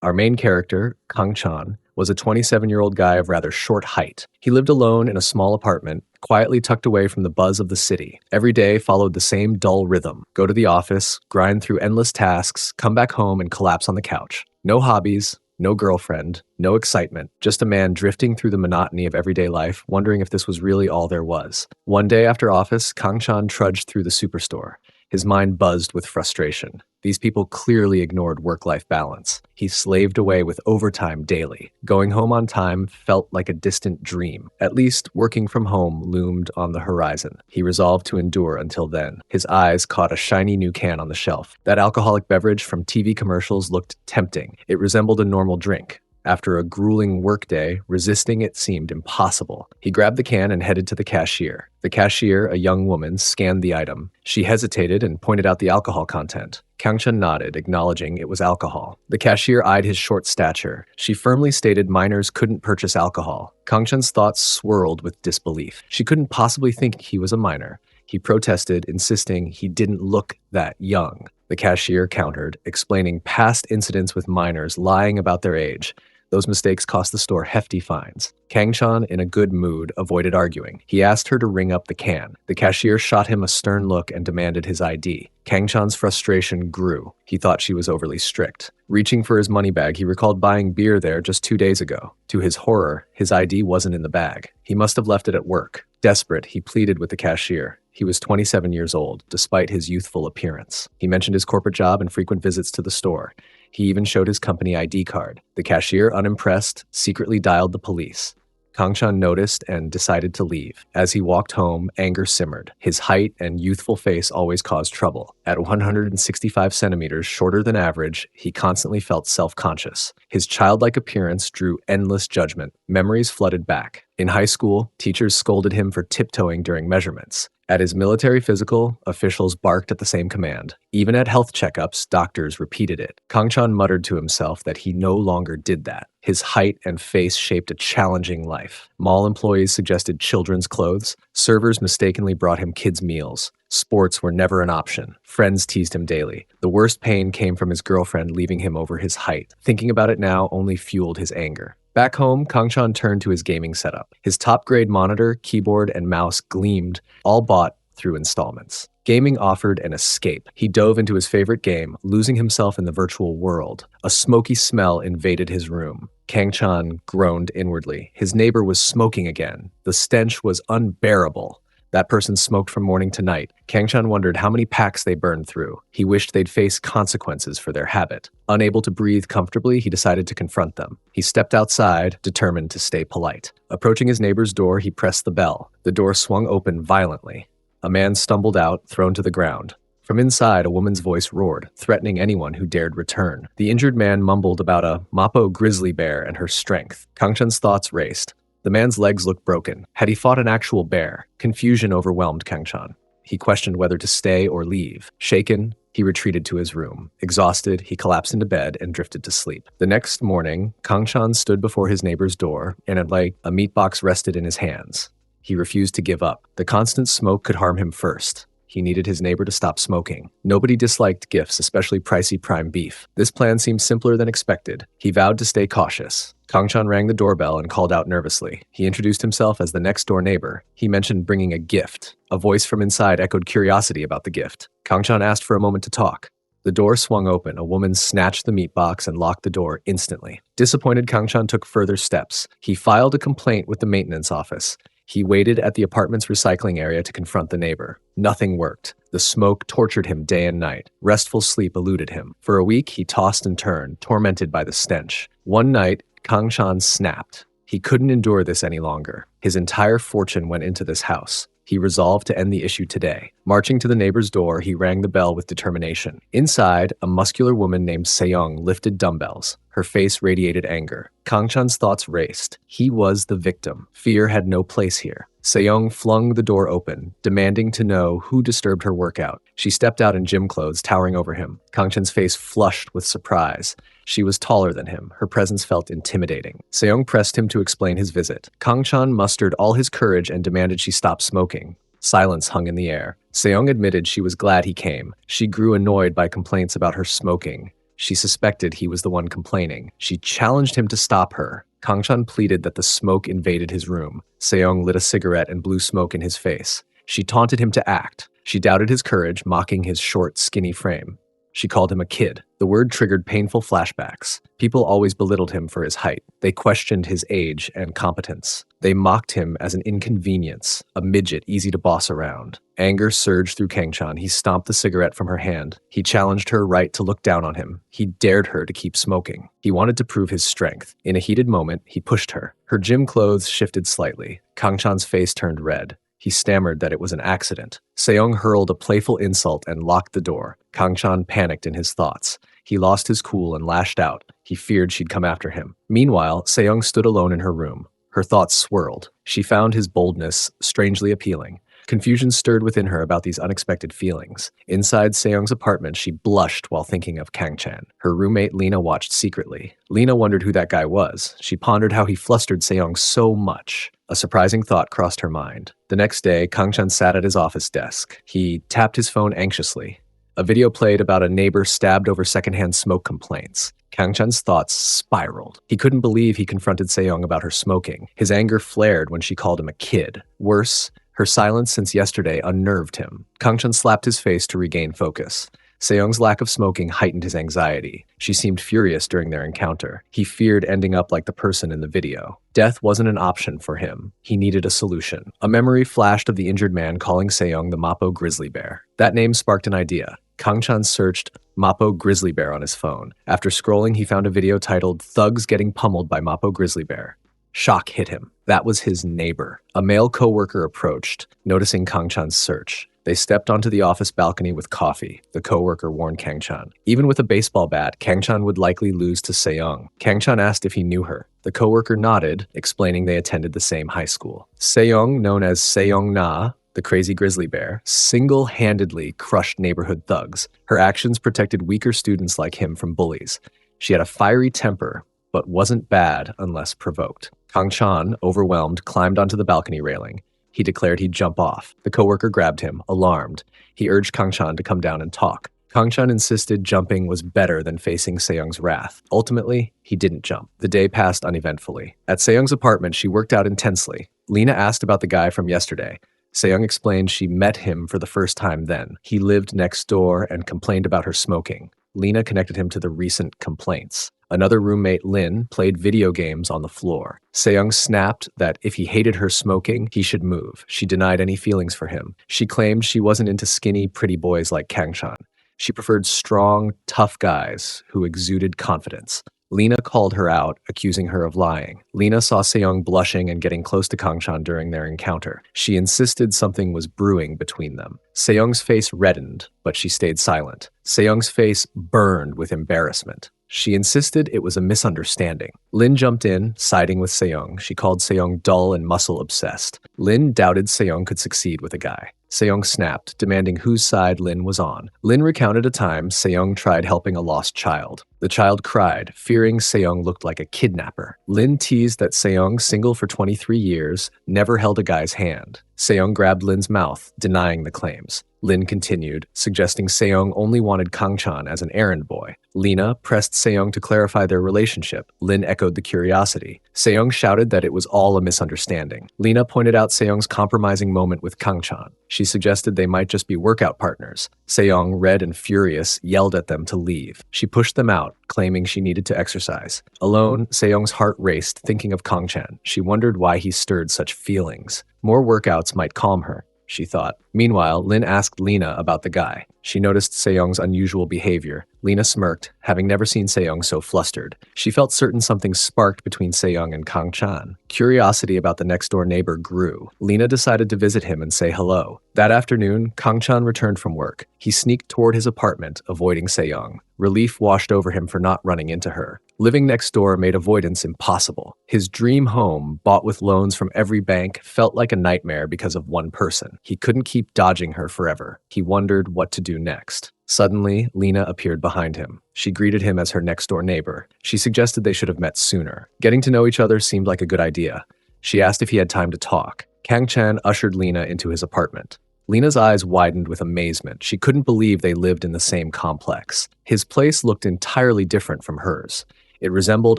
Our main character, Kang Chan, was a 27-year-old guy of rather short height. He lived alone in a small apartment, quietly tucked away from the buzz of the city. Every day followed the same dull rhythm: go to the office, grind through endless tasks, come back home and collapse on the couch. No hobbies, no girlfriend, no excitement, just a man drifting through the monotony of everyday life, wondering if this was really all there was. One day after office, Kang Chan trudged through the superstore. His mind buzzed with frustration. These people clearly ignored work-life balance. He slaved away with overtime daily. Going home on time felt like a distant dream. At least, working from home loomed on the horizon. He resolved to endure until then. His eyes caught a shiny new can on the shelf. That alcoholic beverage from TV commercials looked tempting. It resembled a normal drink. After a grueling workday, resisting it seemed impossible. He grabbed the can and headed to the cashier. The cashier, a young woman, scanned the item. She hesitated and pointed out the alcohol content. Kang Chan nodded, acknowledging it was alcohol. The cashier eyed his short stature. She firmly stated minors couldn't purchase alcohol. Kang Chan's thoughts swirled with disbelief. She couldn't possibly think he was a minor. He protested, insisting he didn't look that young. The cashier countered, explaining past incidents with minors lying about their age. Those mistakes cost the store hefty fines. Kang Chan, in a good mood, avoided arguing. He asked her to ring up the can. The cashier shot him a stern look and demanded his ID. Kang Chan's frustration grew. He thought she was overly strict. Reaching for his money bag, he recalled buying beer there just 2 days ago. To his horror, his ID wasn't in the bag. He must have left it at work. Desperate, he pleaded with the cashier. He was 27 years old, despite his youthful appearance. He mentioned his corporate job and frequent visits to the store. He even showed his company ID card. The cashier, unimpressed, secretly dialed the police. Kang Chan noticed and decided to leave. As he walked home, anger simmered. His height and youthful face always caused trouble. At 165 centimeters shorter than average, he constantly felt self-conscious. His childlike appearance drew endless judgment. Memories flooded back. In high school, teachers scolded him for tiptoeing during measurements. At his military physical, officials barked at the same command. Even at health checkups, doctors repeated it. Kang Chan muttered to himself that he no longer did that. His height and face shaped a challenging life. Mall employees suggested children's clothes. Servers mistakenly brought him kids' meals. Sports were never an option. Friends teased him daily. The worst pain came from his girlfriend leaving him over his height. Thinking about it now only fueled his anger. Back home, Kang Chan turned to his gaming setup. His top-grade monitor, keyboard, and mouse gleamed, all bought through installments. Gaming offered an escape. He dove into his favorite game, losing himself in the virtual world. A smoky smell invaded his room. Kang Chan groaned inwardly. His neighbor was smoking again. The stench was unbearable. That person smoked from morning to night. Kang Chan wondered how many packs they burned through. He wished they'd face consequences for their habit. Unable to breathe comfortably, he decided to confront them. He stepped outside, determined to stay polite. Approaching his neighbor's door, he pressed the bell. The door swung open violently. A man stumbled out, thrown to the ground. From inside, a woman's voice roared, threatening anyone who dared return. The injured man mumbled about a Mapo grizzly bear and her strength. Kang Chan's thoughts raced. The man's legs looked broken. Had he fought an actual bear? Confusion overwhelmed Kang Chan. He questioned whether to stay or leave. Shaken, he retreated to his room. Exhausted, he collapsed into bed and drifted to sleep. The next morning, Kang Chan stood before his neighbor's door, and a meat box rested in his hands. He refused to give up. The constant smoke could harm him first. He needed his neighbor to stop smoking. Nobody disliked gifts, especially pricey prime beef. This plan seemed simpler than expected. He vowed to stay cautious. Kang Chan rang the doorbell and called out nervously. He introduced himself as the next-door neighbor. He mentioned bringing a gift. A voice from inside echoed curiosity about the gift. Kang Chan asked for a moment to talk. The door swung open. A woman snatched the meat box and locked the door instantly. Disappointed, Kang Chan took further steps. He filed a complaint with the maintenance office. He waited at the apartment's recycling area to confront the neighbor. Nothing worked. The smoke tortured him day and night. Restful sleep eluded him. For a week, he tossed and turned, tormented by the stench. One night, Kang Chan snapped. He couldn't endure this any longer. His entire fortune went into this house. He resolved to end the issue today. Marching to the neighbor's door, he rang the bell with determination. Inside, a muscular woman named Seong lifted dumbbells. Her face radiated anger. Kang Chan's thoughts raced. He was the victim. Fear had no place here. Seong flung the door open, demanding to know who disturbed her workout. She stepped out in gym clothes, towering over him. Kang Chan's face flushed with surprise. She was taller than him. Her presence felt intimidating. Seong pressed him to explain his visit. Kang Chan mustered all his courage and demanded she stop smoking. Silence hung in the air. Seong admitted she was glad he came. She grew annoyed by complaints about her smoking. She suspected he was the one complaining. She challenged him to stop her. Kang-chan pleaded that the smoke invaded his room. Seong lit a cigarette and blew smoke in his face. She taunted him to act. She doubted his courage, mocking his short, skinny frame. She called him a kid. The word triggered painful flashbacks. People always belittled him for his height. They questioned his age and competence. They mocked him as an inconvenience, a midget easy to boss around. Anger surged through Kang-chan. He stomped the cigarette from her hand. He challenged her right to look down on him. He dared her to keep smoking. He wanted to prove his strength. In a heated moment, he pushed her. Her gym clothes shifted slightly. Kang-chan's face turned red. He stammered that it was an accident. Seong hurled a playful insult and locked the door. Kang-chan panicked in his thoughts. He lost his cool and lashed out. He feared she'd come after him. Meanwhile, Seong stood alone in her room. Her thoughts swirled. She found his boldness strangely appealing. Confusion stirred within her about these unexpected feelings. Inside Seong's apartment, she blushed while thinking of Kang-chan. Her roommate Lena watched secretly. Lena wondered who that guy was. She pondered how he flustered Seong so much. A surprising thought crossed her mind. The next day, Kang-chan sat at his office desk. He tapped his phone anxiously. A video played about a neighbor stabbed over secondhand smoke complaints. Kang-chan's thoughts spiraled. He couldn't believe he confronted Seong about her smoking. His anger flared when she called him a kid. Worse, her silence since yesterday unnerved him. Kang-chan slapped his face to regain focus. Seong's lack of smoking heightened his anxiety. She seemed furious during their encounter. He feared ending up like the person in the video. Death wasn't an option for him. He needed a solution. A memory flashed of the injured man calling Seong the Mappo grizzly bear. That name sparked an idea. Kang-chan searched Mappo grizzly bear on his phone. After scrolling, he found a video titled "Thugs Getting Pummeled by Mappo Grizzly Bear." Shock hit him. That was his neighbor. A male coworker approached, noticing Kang-chan's search. They stepped onto the office balcony with coffee. The coworker warned Kang-chan. Even with a baseball bat, Kang-chan would likely lose to Seong. Kang-chan asked if he knew her. The coworker nodded, explaining they attended the same high school. Seong, known as Seong-na, the crazy grizzly bear, single-handedly crushed neighborhood thugs. Her actions protected weaker students like him from bullies. She had a fiery temper, but wasn't bad unless provoked. Kang-chan, overwhelmed, climbed onto the balcony railing. He declared he'd jump off. The coworker grabbed him, alarmed. He urged Kang-chan to come down and talk. Kang-chan insisted jumping was better than facing Seong's wrath. Ultimately, he didn't jump. The day passed uneventfully. At Seong's apartment, she worked out intensely. Lena asked about the guy from yesterday. Seong explained she met him for the first time then. He lived next door and complained about her smoking. Lena connected him to the recent complaints. Another roommate, Lin, played video games on the floor. Seong snapped that if he hated her smoking, he should move. She denied any feelings for him. She claimed she wasn't into skinny, pretty boys like Kang-chan. She preferred strong, tough guys who exuded confidence. Lena called her out, accusing her of lying. Lena saw Seong blushing and getting close to Kang-chan during their encounter. She insisted something was brewing between them. Seong's face reddened, but she stayed silent. Seong's face burned with embarrassment. She insisted it was a misunderstanding. Lin jumped in, siding with Seong. She called Seong dull and muscle-obsessed. Lin doubted Seong could succeed with a guy. Seong snapped, demanding whose side Lin was on. Lin recounted a time Seong tried helping a lost child. The child cried, fearing Seong looked like a kidnapper. Lin teased that Seong, single for 23 years, never held a guy's hand. Seong grabbed Lin's mouth, denying the claims. Lin continued, suggesting Seong only wanted Kang-chan as an errand boy. Lena pressed Seong to clarify their relationship. Lin echoed the curiosity. Seong shouted that it was all a misunderstanding. Lena pointed out Seong's compromising moment with Kang-chan. She suggested they might just be workout partners. Seong, red and furious, yelled at them to leave. She pushed them out, claiming she needed to exercise. Alone, Seong's heart raced, thinking of Kang-chan. She wondered why he stirred such feelings. More workouts might calm her, she thought. Meanwhile, Lin asked Lena about the guy. She noticed Seong's unusual behavior. Lena smirked, having never seen Seong so flustered. She felt certain something sparked between Seong and Kang-chan. Curiosity about the next-door neighbor grew. Lena decided to visit him and say hello. That afternoon, Kang-chan returned from work. He sneaked toward his apartment, avoiding Seong. Relief washed over him for not running into her. Living next door made avoidance impossible. His dream home, bought with loans from every bank, felt like a nightmare because of one person. He couldn't keep dodging her forever. He wondered what to do next. Suddenly, Lena appeared behind him. She greeted him as her next-door neighbor. She suggested they should have met sooner. Getting to know each other seemed like a good idea. She asked if he had time to talk. Kang-chan ushered Lena into his apartment. Lena's eyes widened with amazement. She couldn't believe they lived in the same complex. His place looked entirely different from hers. It resembled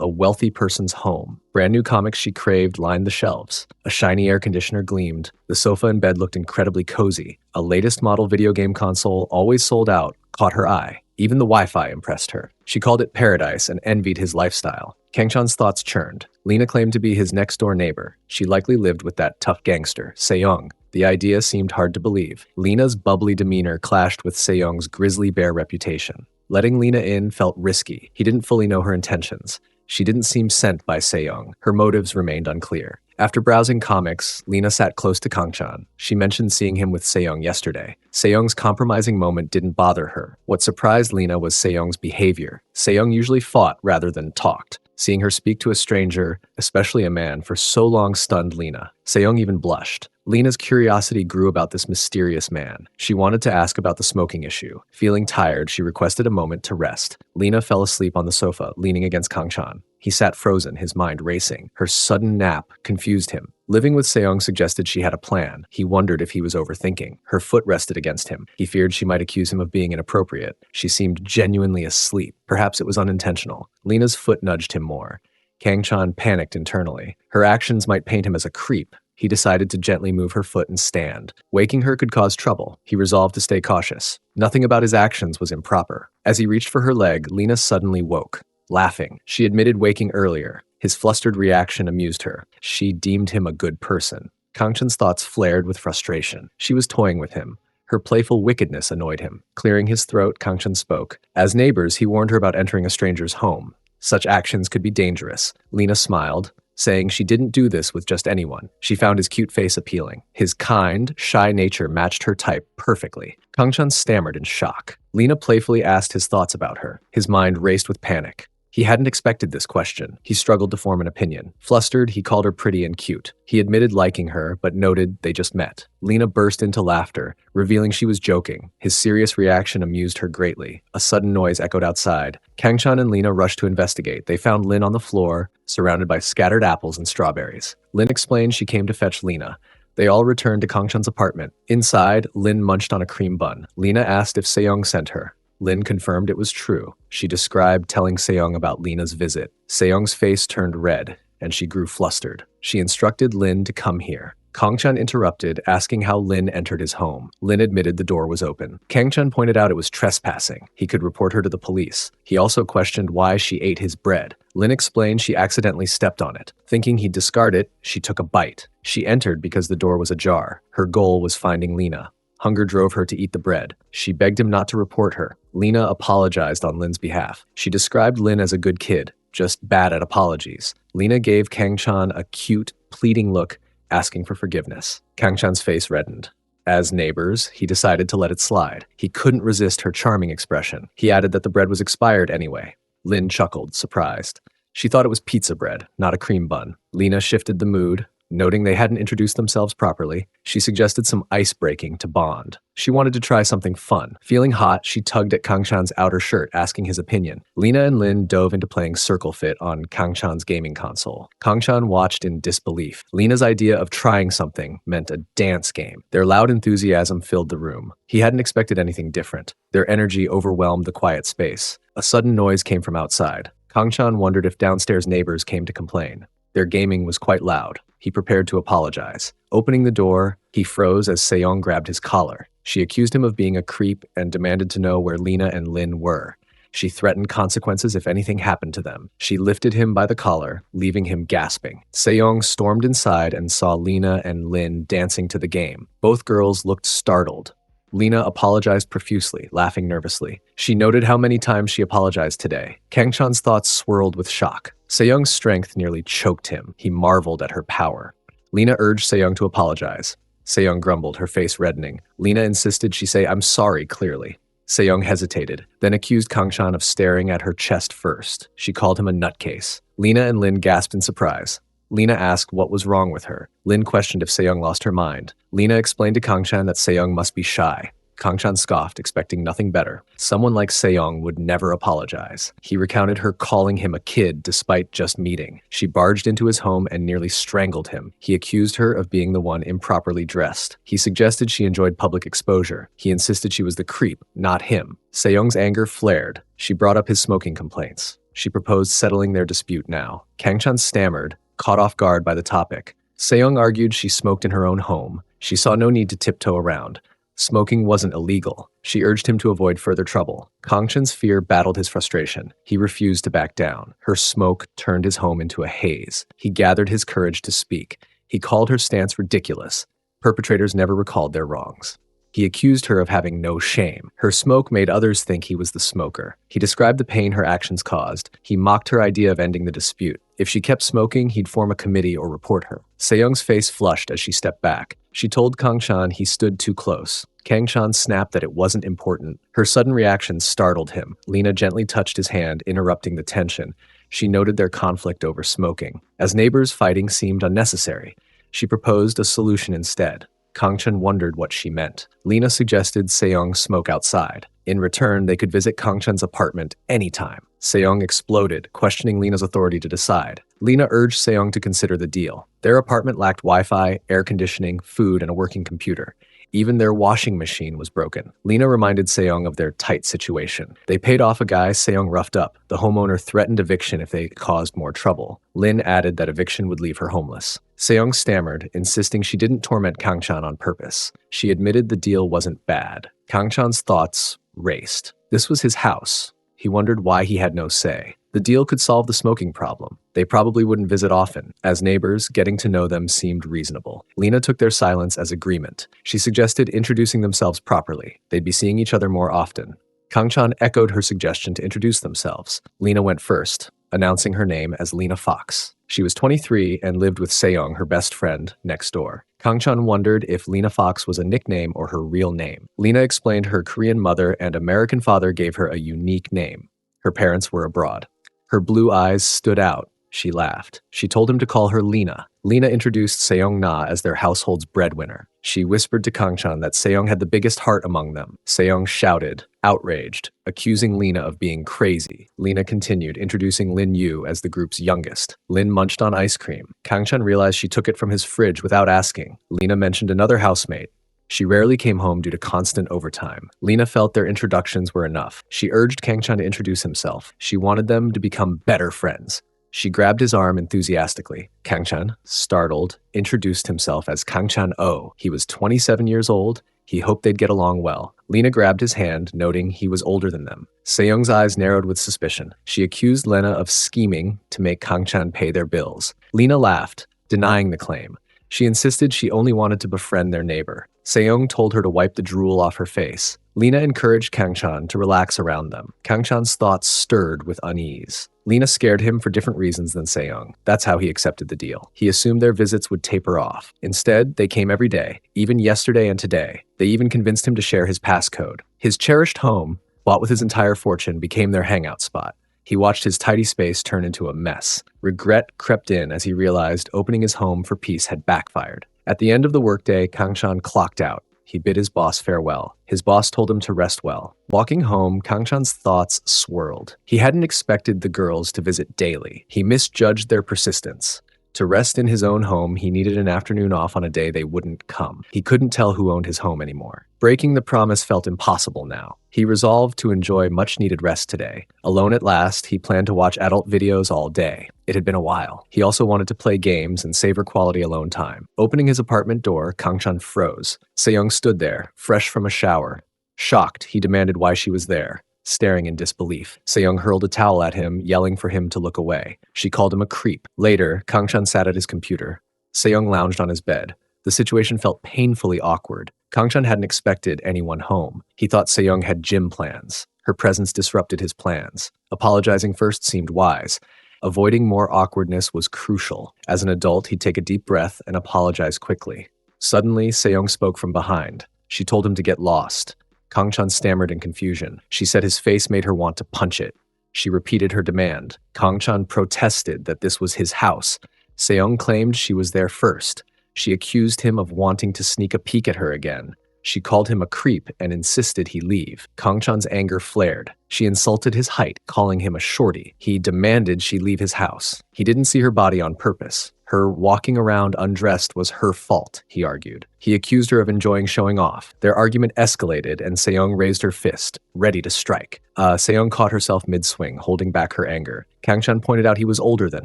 a wealthy person's home. Brand new comics she craved lined the shelves. A shiny air conditioner gleamed. The sofa and bed looked incredibly cozy. A latest model video game console, always sold out, caught her eye. Even the Wi-Fi impressed her. She called it paradise and envied his lifestyle. Kangchan's thoughts churned. Lena claimed to be his next-door neighbor. She likely lived with that tough gangster, Seong. The idea seemed hard to believe. Lena's bubbly demeanor clashed with Seong's grisly bear reputation. Letting Lena in felt risky. He didn't fully know her intentions. She didn't seem sent by Seong. Her motives remained unclear. After browsing comics, Lena sat close to Kangchan. She mentioned seeing him with Seong yesterday. Seong's compromising moment didn't bother her. What surprised Lena was Seong's behavior. Seong usually fought rather than talked. Seeing her speak to a stranger, especially a man, for so long stunned Lena. Seong even blushed. Lena's curiosity grew about this mysterious man. She wanted to ask about the smoking issue. Feeling tired, she requested a moment to rest. Lena fell asleep on the sofa, leaning against Kangchan. He sat frozen, his mind racing. Her sudden nap confused him. Living with Seong suggested she had a plan. He wondered if he was overthinking. Her foot rested against him. He feared she might accuse him of being inappropriate. She seemed genuinely asleep. Perhaps it was unintentional. Lena's foot nudged him more. Kangchan panicked internally. Her actions might paint him as a creep. He decided to gently move her foot and stand. Waking her could cause trouble. He resolved to stay cautious. Nothing about his actions was improper. As he reached for her leg, Lena suddenly woke, laughing. She admitted waking earlier. His flustered reaction amused her. She deemed him a good person. Kangchan's thoughts flared with frustration. She was toying with him. Her playful wickedness annoyed him. Clearing his throat, Kangchan spoke. As neighbors, he warned her about entering a stranger's home. Such actions could be dangerous. Lena smiled, saying she didn't do this with just anyone. She found his cute face appealing. His kind, shy nature matched her type perfectly. Kangchan stammered in shock. Lena playfully asked his thoughts about her. His mind raced with panic. He hadn't expected this question. He struggled to form an opinion. Flustered, he called her pretty and cute. He admitted liking her, but noted they just met. Lena burst into laughter, revealing she was joking. His serious reaction amused her greatly. A sudden noise echoed outside. Kangchan and Lena rushed to investigate. They found Lin on the floor, surrounded by scattered apples and strawberries. Lin explained she came to fetch Lena. They all returned to Kangchan's apartment. Inside, Lin munched on a cream bun. Lena asked if Seong sent her. Lin confirmed it was true. She described telling Seong about Lena's visit. Seong's face turned red, and she grew flustered. She instructed Lin to come here. Kangchan interrupted, asking how Lin entered his home. Lin admitted the door was open. Kangchan pointed out it was trespassing. He could report her to the police. He also questioned why she ate his bread. Lin explained she accidentally stepped on it. Thinking he'd discard it, she took a bite. She entered because the door was ajar. Her goal was finding Lena. Hunger drove her to eat the bread. She begged him not to report her. Lena apologized on Lin's behalf. She described Lin as a good kid, just bad at apologies. Lena gave Kangchan a cute, pleading look, asking for forgiveness. Kangchan's face reddened. As neighbors, he decided to let it slide. He couldn't resist her charming expression. He added that the bread was expired anyway. Lin chuckled, surprised. She thought it was pizza bread, not a cream bun. Lena shifted the mood. Noting they hadn't introduced themselves properly, she suggested some ice breaking to bond. She wanted to try something fun. Feeling hot, she tugged at Kangchan's outer shirt, asking his opinion. Lena and Lin dove into playing Circle Fit on Kangchan's gaming console. Kangchan watched in disbelief. Lena's idea of trying something meant a dance game. Their loud enthusiasm filled the room. He hadn't expected anything different. Their energy overwhelmed the quiet space. A sudden noise came from outside. Kangchan wondered if downstairs neighbors came to complain. Their gaming was quite loud. He prepared to apologize. Opening the door, he froze as Seong grabbed his collar. She accused him of being a creep and demanded to know where Lena and Lin were. She threatened consequences if anything happened to them. She lifted him by the collar, leaving him gasping. Seong stormed inside and saw Lena and Lin dancing to the game. Both girls looked startled. Lena apologized profusely, laughing nervously. She noted how many times she apologized today. Kangchan's thoughts swirled with shock. Seong's strength nearly choked him. He marveled at her power. Lena urged Seong to apologize. Seong grumbled, her face reddening. Lena insisted she say, "I'm sorry," clearly. Seong hesitated, then accused Kangchan of staring at her chest first. She called him a nutcase. Lena and Lin gasped in surprise. Lena asked what was wrong with her. Lin questioned if Seong lost her mind. Lena explained to Kangchan that Seong must be shy. Kangchan scoffed, expecting nothing better. Someone like Seong would never apologize. He recounted her calling him a kid despite just meeting. She barged into his home and nearly strangled him. He accused her of being the one improperly dressed. He suggested she enjoyed public exposure. He insisted she was the creep, not him. Seong's anger flared. She brought up his smoking complaints. She proposed settling their dispute now. Kangchan stammered, caught off guard by the topic. Seong argued she smoked in her own home. She saw no need to tiptoe around. Smoking wasn't illegal. She urged him to avoid further trouble. Kangchan's fear battled his frustration. He refused to back down. Her smoke turned his home into a haze. He gathered his courage to speak. He called her stance ridiculous. Perpetrators never recalled their wrongs. He accused her of having no shame. Her smoke made others think he was the smoker. He described the pain her actions caused. He mocked her idea of ending the dispute. If she kept smoking, he'd form a committee or report her. Seong's face flushed as she stepped back. She told Kangchan he stood too close. Kangchan snapped that it wasn't important. Her sudden reaction startled him. Lena gently touched his hand, interrupting the tension. She noted their conflict over smoking. As neighbors, fighting seemed unnecessary. She proposed a solution instead. Kangchan wondered what she meant. Lena suggested Seong smoke outside. In return, they could visit Kangchan's apartment anytime. Seong exploded, questioning Lena's authority to decide. Lena urged Seong to consider the deal. Their apartment lacked Wi-Fi, air conditioning, food, and a working computer. Even their washing machine was broken. Lena reminded Seong of their tight situation. They paid off a guy Seong roughed up. The homeowner threatened eviction if they caused more trouble. Lin added that eviction would leave her homeless. Seong stammered, insisting she didn't torment Kangchan on purpose. She admitted the deal wasn't bad. Kangchan's thoughts raced. This was his house. He wondered why he had no say. The deal could solve the smoking problem. They probably wouldn't visit often. As neighbors, getting to know them seemed reasonable. Lena took their silence as agreement. She suggested introducing themselves properly. They'd be seeing each other more often. Kangchan echoed her suggestion to introduce themselves. Lena went first, announcing her name as Lena Fox. She was 23 and lived with Seong, her best friend, next door. Kangchan wondered if Lena Fox was a nickname or her real name. Lena explained her Korean mother and American father gave her a unique name. Her parents were abroad. Her blue eyes stood out. She laughed. She told him to call her Lena. Lena introduced Seong Na as their household's breadwinner. She whispered to Kangchan that Seong had the biggest heart among them. Seong shouted, outraged, accusing Lena of being crazy. Lena continued, introducing Lin Yu as the group's youngest. Lin munched on ice cream. Kangchan realized she took it from his fridge without asking. Lena mentioned another housemate. She rarely came home due to constant overtime. Lena felt their introductions were enough. She urged Kangchan to introduce himself. She wanted them to become better friends. She grabbed his arm enthusiastically. Kangchan, startled, introduced himself as Kangchan Oh. He was 27 years old. He hoped they'd get along well. Lena grabbed his hand, noting he was older than them. Seong's eyes narrowed with suspicion. She accused Lena of scheming to make Kangchan pay their bills. Lena laughed, denying the claim. She insisted she only wanted to befriend their neighbor. Seong told her to wipe the drool off her face. Lena encouraged Kangchan to relax around them. Kangchan's thoughts stirred with unease. Lena scared him for different reasons than Seong. That's how he accepted the deal. He assumed their visits would taper off. Instead, they came every day, even yesterday and today. They even convinced him to share his passcode. His cherished home, bought with his entire fortune, became their hangout spot. He watched his tidy space turn into a mess. Regret crept in as he realized opening his home for peace had backfired. At the end of the workday, Kangchan clocked out. He bid his boss farewell. His boss told him to rest well. Walking home, Kangchan's thoughts swirled. He hadn't expected the girls to visit daily. He misjudged their persistence. To rest in his own home, he needed an afternoon off on a day they wouldn't come. He couldn't tell who owned his home anymore. Breaking the promise felt impossible now. He resolved to enjoy much-needed rest today. Alone at last, he planned to watch adult videos all day. It had been a while. He also wanted to play games and savor quality alone time. Opening his apartment door, Kangchan froze. Seong stood there, fresh from a shower. Shocked, he demanded why she was there. Staring in disbelief. Seong hurled a towel at him, yelling for him to look away. She called him a creep. Later, Kangchan sat at his computer. Seong lounged on his bed. The situation felt painfully awkward. Kangchan hadn't expected anyone home. He thought Seong had gym plans. Her presence disrupted his plans. Apologizing first seemed wise. Avoiding more awkwardness was crucial. As an adult, he'd take a deep breath and apologize quickly. Suddenly, Seong spoke from behind. She told him to get lost. Kangchan stammered in confusion. She said his face made her want to punch it. She repeated her demand. Kangchan protested that this was his house. Seong claimed she was there first. She accused him of wanting to sneak a peek at her again. She called him a creep and insisted he leave. Kangchan's anger flared. She insulted his height, calling him a shorty. He demanded she leave his house. He didn't see her body on purpose. Her walking around undressed was her fault, he argued. He accused her of enjoying showing off. Their argument escalated, and Seong raised her fist, ready to strike. Seong caught herself mid-swing, holding back her anger. Kangchan pointed out he was older than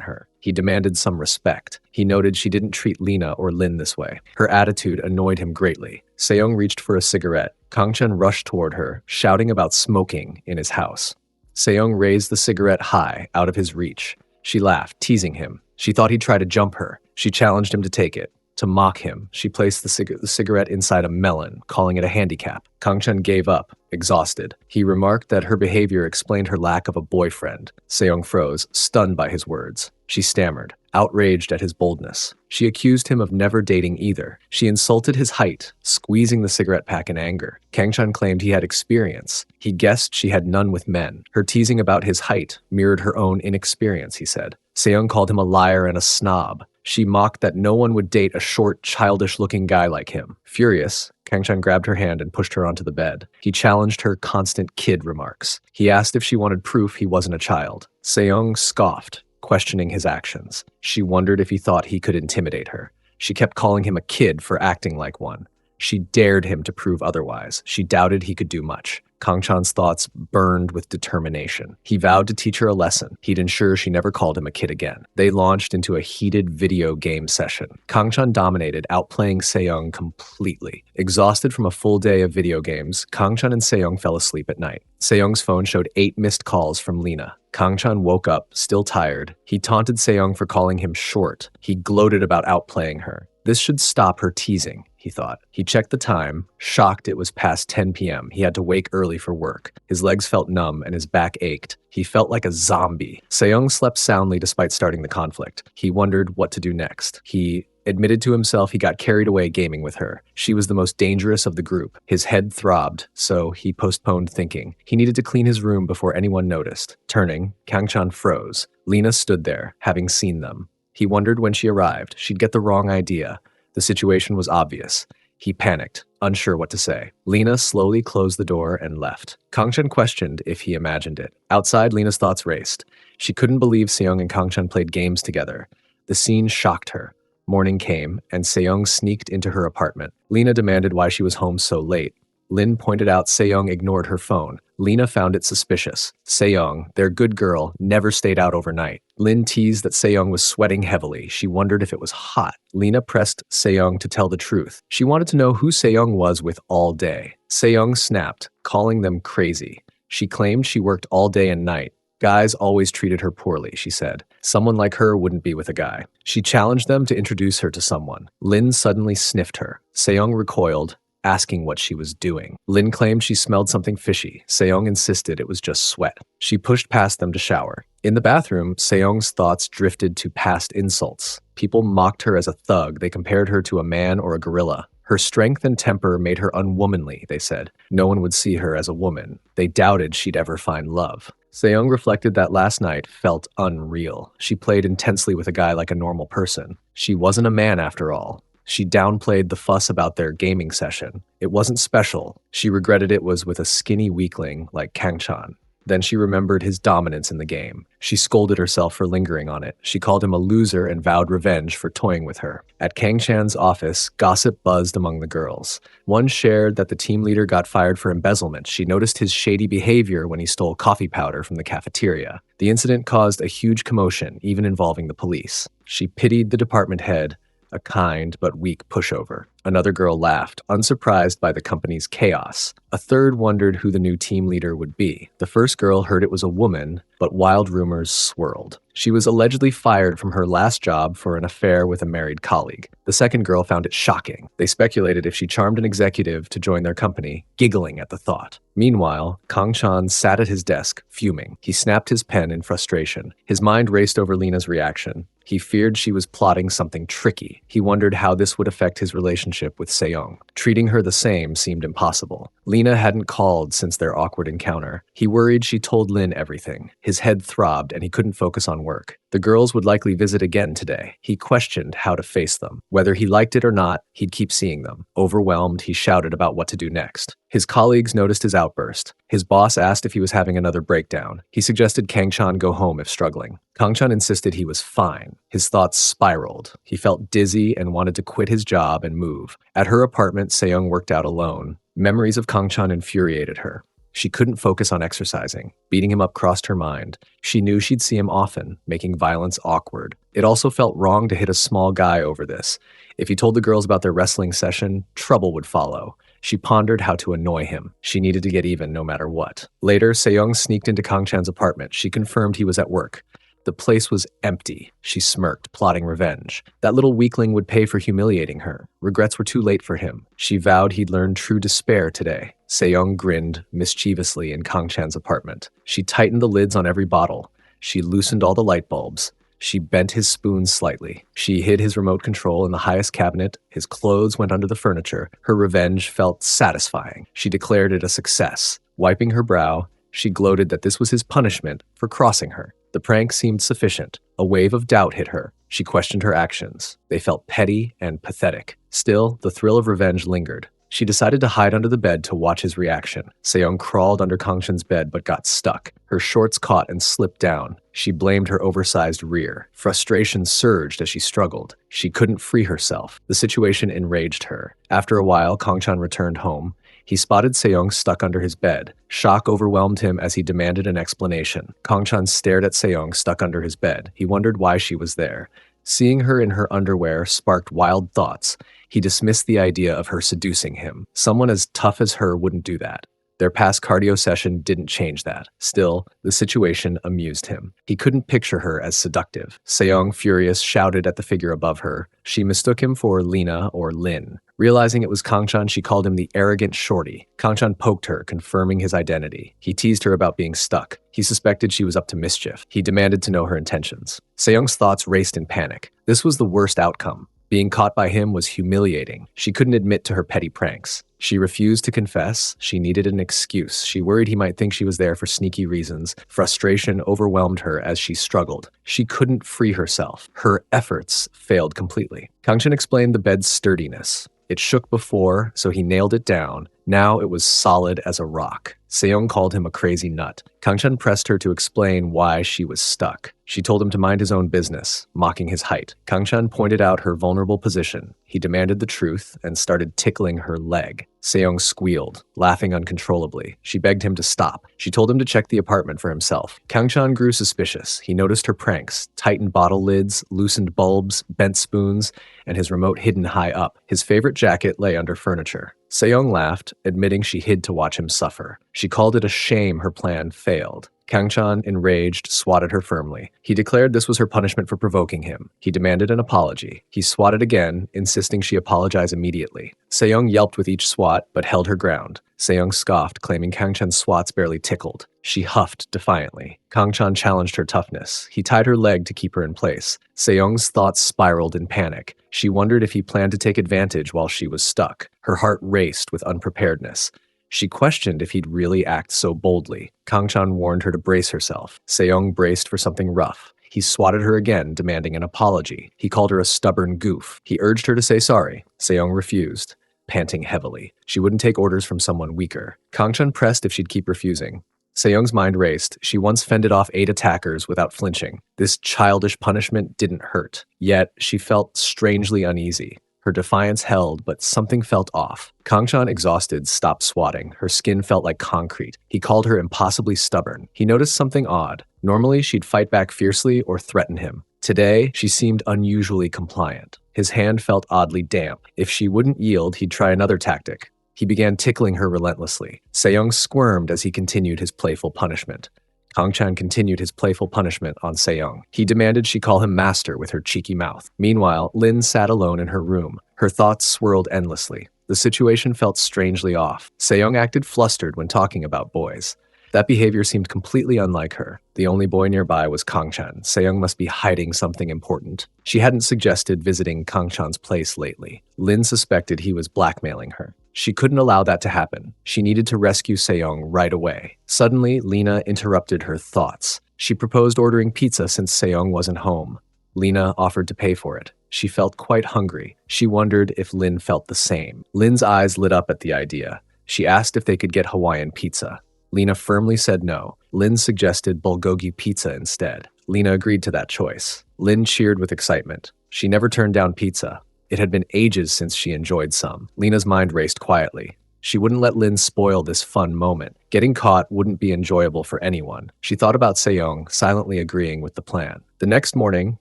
her. He demanded some respect. He noted she didn't treat Lena or Lin this way. Her attitude annoyed him greatly. Seong reached for a cigarette. Kangchan rushed toward her, shouting about smoking in his house. Seong raised the cigarette high, out of his reach. She laughed, teasing him. She thought he'd try to jump her. She challenged him to take it. To mock him, she placed the cigarette inside a melon, calling it a handicap. Kangchan gave up, exhausted. He remarked that her behavior explained her lack of a boyfriend. Seong froze, stunned by his words. She stammered, outraged at his boldness. She accused him of never dating either. She insulted his height, squeezing the cigarette pack in anger. Kangchan claimed he had experience. He guessed she had none with men. Her teasing about his height mirrored her own inexperience, he said. Seong called him a liar and a snob. She mocked that no one would date a short, childish-looking guy like him. Furious, Kangchan grabbed her hand and pushed her onto the bed. He challenged her constant kid remarks. He asked if she wanted proof he wasn't a child. Seong scoffed, questioning his actions. She wondered if he thought he could intimidate her. She kept calling him a kid for acting like one. She dared him to prove otherwise. She doubted he could do much. Kangchan's thoughts burned with determination. He vowed to teach her a lesson. He'd ensure she never called him a kid again. They launched into a heated video game session. Kangchan dominated, outplaying Seong completely. Exhausted from a full day of video games, Kangchan and Seong fell asleep at night. Seong's phone showed 8 missed calls from Lena. Kangchan woke up, still tired. He taunted Seong for calling him short. He gloated about outplaying her. This should stop her teasing, he thought. He checked the time, shocked it was past 10 p.m. He had to wake early for work. His legs felt numb and his back ached. He felt like a zombie. Seong slept soundly despite starting the conflict. He wondered what to do next. He admitted to himself he got carried away gaming with her. She was the most dangerous of the group. His head throbbed, so he postponed thinking. He needed to clean his room before anyone noticed. Turning, Kangchan froze. Lena stood there, having seen them. He wondered when she arrived, she'd get the wrong idea. The situation was obvious. He panicked, unsure what to say. Lena slowly closed the door and left. Kangchan questioned if he imagined it. Outside, Lena's thoughts raced. She couldn't believe Seong and Kangchan played games together. The scene shocked her. Morning came, and Seong sneaked into her apartment. Lena demanded why she was home so late. Lin pointed out Seong ignored her phone. Lena found it suspicious. Seong, their good girl, never stayed out overnight. Lin teased that Seong was sweating heavily. She wondered if it was hot. Lena pressed Seong to tell the truth. She wanted to know who Seong was with all day. Seong snapped, calling them crazy. She claimed she worked all day and night. Guys always treated her poorly, she said. Someone like her wouldn't be with a guy. She challenged them to introduce her to someone. Lin suddenly sniffed her. Seong recoiled, asking what she was doing. Lin claimed she smelled something fishy. Seong insisted it was just sweat. She pushed past them to shower. In the bathroom, Seong's thoughts drifted to past insults. People mocked her as a thug. They compared her to a man or a gorilla. Her strength and temper made her unwomanly, they said. No one would see her as a woman. They doubted she'd ever find love. Seong reflected that last night felt unreal. She played intensely with a guy like a normal person. She wasn't a man after all. She downplayed the fuss about their gaming session. It wasn't special. She regretted it was with a skinny weakling like Kangchan. Then she remembered his dominance in the game. She scolded herself for lingering on it. She called him a loser and vowed revenge for toying with her. At Kangchan's office, gossip buzzed among the girls. One shared that the team leader got fired for embezzlement. She noticed his shady behavior when he stole coffee powder from the cafeteria. The incident caused a huge commotion, even involving the police. She pitied the department head, a kind but weak pushover. Another girl laughed, unsurprised by the company's chaos. A third wondered who the new team leader would be. The first girl heard it was a woman, but wild rumors swirled. She was allegedly fired from her last job for an affair with a married colleague. The second girl found it shocking. They speculated if she charmed an executive to join their company, giggling at the thought. Meanwhile, Kangchan sat at his desk, fuming. He snapped his pen in frustration. His mind raced over Lena's reaction. He feared she was plotting something tricky. He wondered how this would affect his relationship relationship with Seong. Treating her the same seemed impossible. Lena hadn't called since their awkward encounter. He worried she told Lin everything. His head throbbed and he couldn't focus on work. The girls would likely visit again today. He questioned how to face them. Whether he liked it or not, he'd keep seeing them. Overwhelmed, he shouted about what to do next. His colleagues noticed his outburst. His boss asked if he was having another breakdown. He suggested Kang-chan go home if struggling. Kang-chan insisted he was fine. His thoughts spiraled. He felt dizzy and wanted to quit his job and move. At her apartment, Seong worked out alone. Memories of Kang-chan infuriated her. She couldn't focus on exercising. Beating him up crossed her mind. She knew she'd see him often, making violence awkward. It also felt wrong to hit a small guy over this. If he told the girls about their wrestling session, trouble would follow. She pondered how to annoy him. She needed to get even no matter what. Later, Seong sneaked into Kang-chan's apartment. She confirmed he was at work. The place was empty. She smirked, plotting revenge. That little weakling would pay for humiliating her. Regrets were too late for him. She vowed he'd learn true despair today. Seong grinned mischievously in Kang-chan's apartment. She tightened the lids on every bottle. She loosened all the light bulbs. She bent his spoon slightly. She hid his remote control in the highest cabinet. His clothes went under the furniture. Her revenge felt satisfying. She declared it a success. Wiping her brow, she gloated that this was his punishment for crossing her. The prank seemed sufficient. A wave of doubt hit her. She questioned her actions. They felt petty and pathetic. Still, the thrill of revenge lingered. She decided to hide under the bed to watch his reaction. Seong crawled under Kang-chan's bed but got stuck. Her shorts caught and slipped down. She blamed her oversized rear. Frustration surged as she struggled. She couldn't free herself. The situation enraged her. After a while, Kang-chan returned home. He spotted Seong stuck under his bed. Shock overwhelmed him as he demanded an explanation. Kang-chan stared at Seong stuck under his bed. He wondered why she was there. Seeing her in her underwear sparked wild thoughts. He dismissed the idea of her seducing him. Someone as tough as her wouldn't do that. Their past cardio session didn't change that. Still, the situation amused him. He couldn't picture her as seductive. Seong, furious, shouted at the figure above her. She mistook him for Lena or Lin. Realizing it was Kang-chan, she called him the arrogant shorty. Kang-chan poked her, confirming his identity. He teased her about being stuck. He suspected she was up to mischief. He demanded to know her intentions. Seong's thoughts raced in panic. This was the worst outcome. Being caught by him was humiliating. She couldn't admit to her petty pranks. She refused to confess. She needed an excuse. She worried he might think she was there for sneaky reasons. Frustration overwhelmed her as she struggled. She couldn't free herself. Her efforts failed completely. Kang-chan explained the bed's sturdiness. It shook before, so he nailed it down. Now it was solid as a rock. Seong called him a crazy nut. Kang-chan pressed her to explain why she was stuck. She told him to mind his own business, mocking his height. Kang-chan pointed out her vulnerable position. He demanded the truth and started tickling her leg. Seong squealed, laughing uncontrollably. She begged him to stop. She told him to check the apartment for himself. Kang-chan grew suspicious. He noticed her pranks, tightened bottle lids, loosened bulbs, bent spoons, and his remote hidden high up. His favorite jacket lay under furniture. Seong laughed, admitting she hid to watch him suffer. She called it a shame her plan failed. Kang-chan, enraged, swatted her firmly. He declared this was her punishment for provoking him. He demanded an apology. He swatted again, insisting she apologize immediately. Seong yelped with each swat, but held her ground. Seong scoffed, claiming Kang-chan's swats barely tickled. She huffed defiantly. Kang-chan challenged her toughness. He tied her leg to keep her in place. Seong's thoughts spiraled in panic. She wondered if he planned to take advantage while she was stuck. Her heart raced with unpreparedness. She questioned if he'd really act so boldly. Kang-chan warned her to brace herself. Seong braced for something rough. He swatted her again, demanding an apology. He called her a stubborn goof. He urged her to say sorry. Seong refused, panting heavily. She wouldn't take orders from someone weaker. Kang-chan pressed if she'd keep refusing. Seong's mind raced. She once fended off 8 attackers without flinching. This childish punishment didn't hurt. Yet, she felt strangely uneasy. Her defiance held, but something felt off. Kang-chan, exhausted, stopped swatting. Her skin felt like concrete. He called her impossibly stubborn. He noticed something odd. Normally, she'd fight back fiercely or threaten him. Today, she seemed unusually compliant. His hand felt oddly damp. If she wouldn't yield, he'd try another tactic. He began tickling her relentlessly. Seong squirmed as he continued his playful punishment. Kang-chan continued his playful punishment on Seong. He demanded she call him master with her cheeky mouth. Meanwhile, Lin sat alone in her room. Her thoughts swirled endlessly. The situation felt strangely off. Seong acted flustered when talking about boys. That behavior seemed completely unlike her. The only boy nearby was Kangchan. Seyoung must be hiding something important. She hadn't suggested visiting Kangchan's place lately. Lin suspected he was blackmailing her. She couldn't allow that to happen. She needed to rescue Seyoung right away. Suddenly, Lena interrupted her thoughts. She proposed ordering pizza since Seyoung wasn't home. Lena offered to pay for it. She felt quite hungry. She wondered if Lin felt the same. Lin's eyes lit up at the idea. She asked if they could get Hawaiian pizza. Lena firmly said no. Lin suggested bulgogi pizza instead. Lena agreed to that choice. Lin cheered with excitement. She never turned down pizza. It had been ages since she enjoyed some. Lena's mind raced quietly. She wouldn't let Lin spoil this fun moment. Getting caught wouldn't be enjoyable for anyone. She thought about Seyoung, silently agreeing with the plan. The next morning,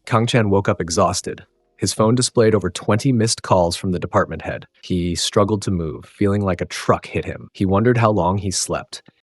Kangchan woke up exhausted. His phone displayed over 20 missed calls from the department head. He struggled to move, feeling like a truck hit him. He wondered how long he slept.